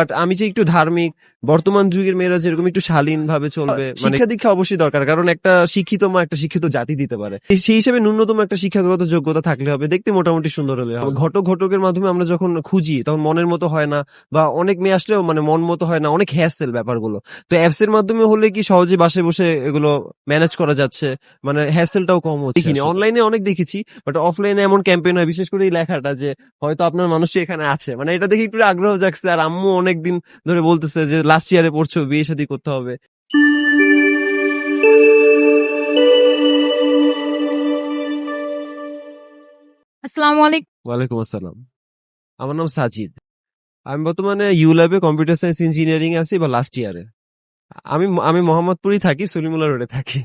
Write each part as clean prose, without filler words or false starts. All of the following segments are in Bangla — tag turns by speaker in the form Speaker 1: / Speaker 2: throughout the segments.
Speaker 1: বাট আমি যে একটু ধার্মিক, বর্তমান যুগের মেয়েরা যেরকম একটু শালীন ভাবে চলবে, শিক্ষা দীক্ষা অবশ্যই দরকার, কারণ একটা শিক্ষিত মা একটা শিক্ষিত জাতি দিতে পারে। সেই হিসেবে ন্যূনতম একটা শিক্ষাগত যোগ্যতা থাকলে হবে, দেখতে মোটামুটি সুন্দর হলে হবে। ঘটকের মাধ্যমে আমরা যখন খুঁজি তখন মনের মতো হয় না, বা অনেক মেয়ে আসলেও মানে মন মতো হয় না, অনেক হ্যাসেল ব্যাপারগুলো। তো অ্যাপস এর মাধ্যমে হলে কি সহজে বাসায় বসে এগুলো ম্যানেজ করা যাচ্ছে, মানে হ্যাসেলটাও কম হচ্ছে। দেখিনি, অনলাইনে অনেক দেখেছি, বাট অফলাইনে এমন ক্যাম্পেইন হয়, বিশেষ করে এই লেখাটা যে হয়তো আপনার মানুষই এখানে আছে, মানে এটা দেখে একটু আগ্রহ জাগছে। আর আম্মু অনেকদিন ধরে বলতেছে যে লাস্ট ইয়ারে পড়ছো, বিয়ে শাদী করতে হবে।
Speaker 2: আসসালামু আলাইকুম।
Speaker 1: ওয়ালাইকুম আসসালাম। আমার নাম সাজিদ। আমি বর্তমানে ইউল্যাবে কম্পিউটার সায়েন্স ইঞ্জিনিয়ারিং আছি, বা লাস্ট ইয়ারে। আমি আমি মোহাম্মদপুরেই থাকি, সলিমুল্লাহ রোডে থাকি।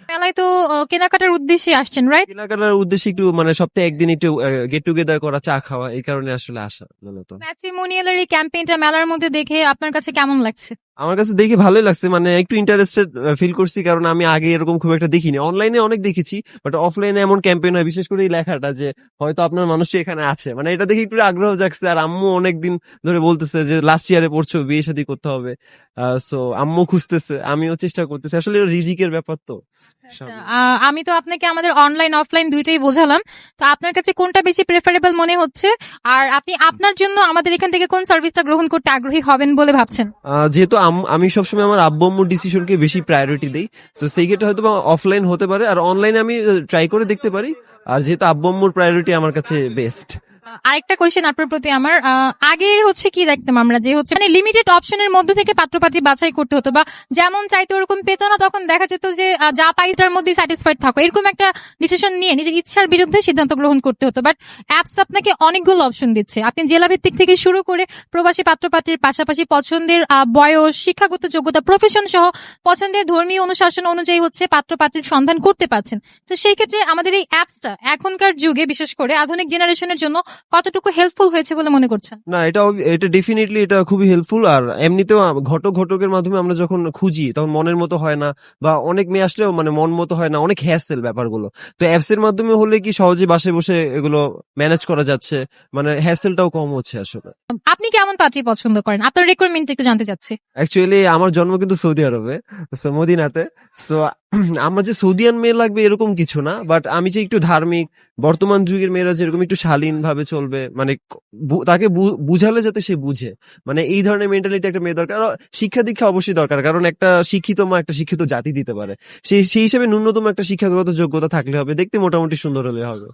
Speaker 2: মেলায় তো কেনাকাটার উদ্দেশ্যে আসছেন, রাইট?
Speaker 1: কেনাকাটার উদ্দেশ্যে একটু মানে সপ্তাহে একদিন একটু গেট টুগেদার করা, চা খাওয়া, এই কারণে আসলে আসা মূলত।
Speaker 2: ম্যাট্রিমোনিয়ালের এই ক্যাম্পেইনটা মেলার মধ্যে দেখে আপনার কাছে কেমন লাগছে?
Speaker 1: আমার কাছে দেখে ভালোই লাগছে, মানে একটু ইন্টারেস্টেড ফিল করছি, কারণ আমি আগে এরকম খুব একটা দেখিনি। অনলাইনে অনেক দেখেছি, বাট অফলাইনে এমন ক্যাম্পেইন হয়, বিশেষ করে এই লেখাটা যে হয়তো আপনার মানুষই এখানে আছে, মানে এটা দেখে একটু আগ্রহ জাগছে। আর আম্মু অনেকদিন ধরে বলতেছে যে লাস্ট ইয়ারে পড়ছো, বিয়ে শাদী করতে হবে। সো আম্মু খুঁজতেছে, আমিও চেষ্টা করতেছি, আসলে রিজিকের ব্যাপার তো।
Speaker 2: আমি তো আপনাকে আমাদের অনলাইন অফলাইন দুইটাই বোঝালাম, তো আপনার কাছে কোনটা বেশি প্রেফারেবল মনে হচ্ছে, আর আপনি আপনার জন্য আমাদের এখান থেকে কোন সার্ভিসটা গ্রহণ করতে আগ্রহী হবেন বলে ভাবছেন?
Speaker 1: যেহেতু আমি সবসময় আমার আব্বু আম্মুর ডিসিশনকে বেশি প্রায়োরিটি দিই, তো সেই ক্ষেত্রে হয়তো অফলাইন হতে পারে, আর অনলাইনে আমি ট্রাই করে দেখতে পারি। আর যেহেতু আব্বু আম্মুর প্রায়োরিটি আমার কাছে বেস্ট।
Speaker 2: আরেকটা কোয়েশ্চেন আপনার প্রতি আমার, আগের হচ্ছে কি দেখতাম আমরা যে হচ্ছে মানে লিমিটেড অপশনের মধ্যে থেকে পাত্রপাত্রী বাছাই করতে হতো, বা যেমন চাইতো ওরকম পেতো না, তখন দেখা যেত যে যা পাই তার মধ্যে স্যাটিসফাইড থাকো, এরকম একটা ডিসিশন নিয়ে নিজের ইচ্ছার বিরুদ্ধে সিদ্ধান্ত গ্রহণ করতে হতো। বাট অ্যাপস আপনাকে অনেকগুলো অপশন দিচ্ছে, আপনি জেলা ভিত্তিক থেকে শুরু করে প্রবাসী পাত্রপাত্রীর পাশাপাশি পছন্দের বয়স, শিক্ষাগত যোগ্যতা, প্রফেশন সহ পছন্দের ধর্মীয় অনুশাসন অনুযায়ী হচ্ছে পাত্রপাত্রীর সন্ধান করতে পারছেন। তো সেই ক্ষেত্রে আমাদের এই অ্যাপসটা এখনকার যুগে বিশেষ করে আধুনিক জেনারেশনের জন্য কতটুকু হেল্পফুল হয়েছে বলে মনে করছেন?
Speaker 1: না, এটা ডেফিনেটলি এটা খুবই হেল্পফুল। আর এমনিতেও ঘটকের মাধ্যমে আমরা যখন খুঁজি তখন মনের মতো হয় না, বা অনেক মেয়ে আসলেও মানে মন মতো হয় না, অনেক হ্যাসেল ব্যাপারগুলো। তো অ্যাপস এর মাধ্যমে হলে কি সহজে বাসায় বসে এগুলো ম্যানেজ করা যাচ্ছে, মানে হ্যাসেলটাও কম হচ্ছে আসলে।
Speaker 2: আপনি কেমন পাত্রী পছন্দ করেন? আপনার রিকোয়ারমেন্ট একটু জানতে চাচ্ছি।
Speaker 1: অ্যাকচুয়ালি আমার জন্ম কিন্তু সৌদি আরবে, মদিনাতে। সো আমার যে সৌদিয়ান মেয়ে লাগবে এরকম কিছু না, বাট আমি যে একটু ধার্মিক, বর্তমান যুগের মেয়েরা যেরকম একটু শালীন ভাবে চলবে, মানে তাকে বুঝালে যাতে সে বুঝে, মানে এই ধরনের মেন্টালিটি একটা মেয়ে দরকার। আর শিক্ষা দীক্ষা অবশ্যই দরকার, কারণ একটা শিক্ষিত মা একটা শিক্ষিত জাতি দিতে পারে। সেই হিসেবে ন্যূনতম একটা শিক্ষাগত যোগ্যতা থাকলে হবে, দেখতে মোটামুটি সুন্দর হলে হবে।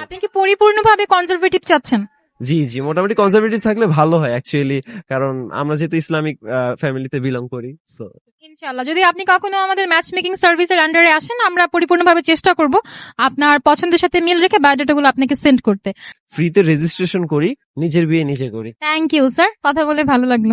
Speaker 2: আপনি কি পরিপূর্ণভাবে কনজারভেটিভ চাচ্ছেন?
Speaker 1: জি জি, মোটামুটি কনজারভেটিভ থাকলে ভালো হয় অ্যাকচুয়ালি, কারণ আমরা যেহেতু ইসলামিক ফ্যামিলিতে বিলং করি। সো
Speaker 2: ইনশাআল্লাহ, যদি আপনি কখনো আমাদের ম্যাচ মেকিং সার্ভিসের আন্ডারে আসেন, আমরা পরিপূর্ণভাবে চেষ্টা করব আপনার পছন্দের সাথে মিল রেখে বায়োডাটাগুলো আপনাকে সেন্ড করতে।
Speaker 1: ফ্রিতে রেজিস্ট্রেশন করি, নিজের বিয়ে নিজে করি।
Speaker 2: থ্যাংক ইউ স্যার, কথা বলে ভালো লাগলো।